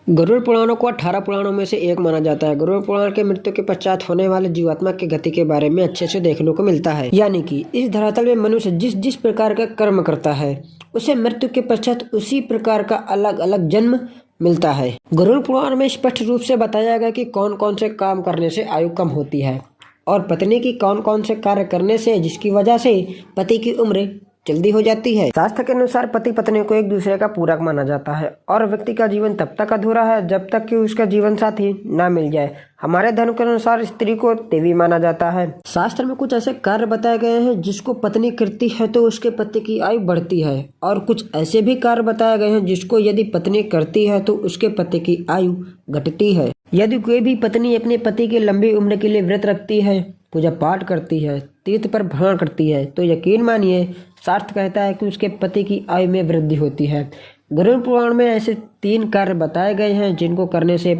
गरुड़ पुराणों को 18 पुराणों में से एक माना जाता है। गरुड़ पुराण के मृत्यु के पश्चात होने वाले जीवात्मा की गति के बारे में अच्छे से देखने को मिलता है। यानी कि इस धरातल में मनुष्य जिस जिस प्रकार का कर्म करता है उसे मृत्यु के पश्चात उसी प्रकार का अलग अलग जन्म मिलता है। गरुड़ पुराण में स्पष्ट रूप से बताया गया कि कौन कौन से काम करने से आयु कम होती है और पत्नी की कौन कौन से कार्य करने से जिसकी वजह से पति की उम्र जल्दी हो जाती है। शास्त्र के अनुसार पति पत्नी को एक दूसरे का पूरक माना जाता है और व्यक्ति का जीवन तब तक अधूरा है जब तक कि उसका जीवन साथी ना मिल जाए। हमारे धर्म के अनुसार स्त्री को देवी माना जाता है। शास्त्र में कुछ ऐसे कार्य बताए गए हैं जिसको पत्नी करती है तो उसके पति की आयु बढ़ती है और कुछ ऐसे भी कार्य बताए गए हैं जिसको यदि पत्नी करती है तो उसके पति की आयु घटती है। यदि कोई भी पत्नी अपने पति की लंबी उम्र के लिए व्रत रखती है, पूजा पाठ करती है, तीर्थ पर भ्रमण करती है तो यकीन मानिए शास्त्र कहता है कि उसके पति की आयु में वृद्धि होती है। गरुड़ पुराण में ऐसे 3 कार्य बताए गए हैं जिनको करने से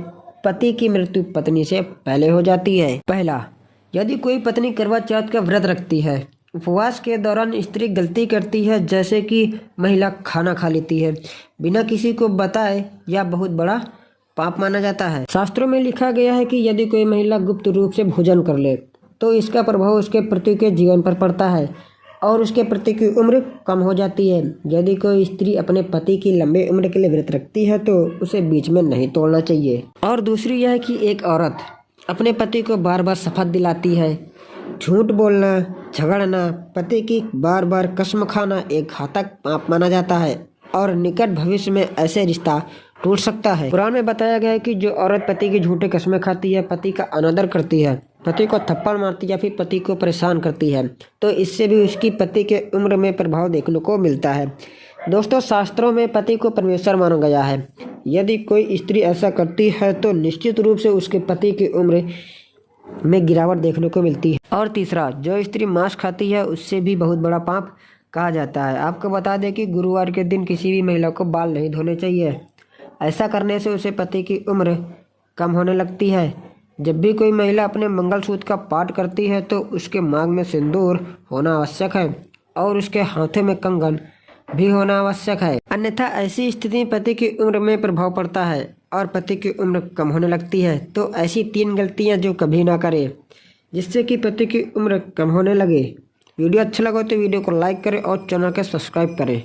पति की मृत्यु पत्नी से पहले हो जाती है। पहला, यदि कोई पत्नी करवा चौथ का व्रत रखती है, उपवास के दौरान स्त्री गलती करती है जैसे कि महिला खाना खा लेती है बिना किसी को बताए, या बहुत बड़ा पाप माना जाता है। शास्त्रों में लिखा गया है कि यदि कोई महिला गुप्त रूप से भोजन कर ले तो इसका प्रभाव उसके पति के जीवन पर पड़ता है और उसके पति की उम्र कम हो जाती है। यदि कोई स्त्री अपने पति की लंबी उम्र के लिए व्रत रखती है तो उसे बीच में नहीं तोड़ना चाहिए। और दूसरी यह है कि एक औरत अपने पति को बार बार शपथ दिलाती है, झूठ बोलना, झगड़ना, पति की बार बार कसम खाना एक घातक पाप माना जाता है और निकट भविष्य में ऐसे रिश्ता टूट सकता है। पुराण में बताया गया है कि जो औरत पति की झूठे कस्में खाती है, पति का अनादर करती है, पति को थप्पड़ मारती है या फिर पति को परेशान करती है तो इससे भी उसकी पति के उम्र में प्रभाव देखने को मिलता है। दोस्तों, शास्त्रों में पति को परमेश्वर माना गया है। यदि कोई स्त्री ऐसा करती है तो निश्चित रूप से उसके पति की उम्र में गिरावट देखने को मिलती है। और तीसरा, जो स्त्री मांस खाती है उससे भी बहुत बड़ा पाप कहा जाता है। आपको बता दें कि गुरुवार के दिन किसी भी महिला को बाल नहीं धोने चाहिए। ऐसा करने से उसे पति की उम्र कम होने लगती है। जब भी कोई महिला अपने मंगलसूत्र का पाठ करती है तो उसके मांग में सिंदूर होना आवश्यक है और उसके हाथों में कंगन भी होना आवश्यक है, अन्यथा ऐसी स्थिति में पति की उम्र में प्रभाव पड़ता है और पति की उम्र कम होने लगती है। तो ऐसी 3 गलतियां जो कभी ना करें जिससे कि पति की उम्र कम होने लगे। वीडियो अच्छा लगा तो वीडियो को लाइक करें और चैनल को सब्सक्राइब करें।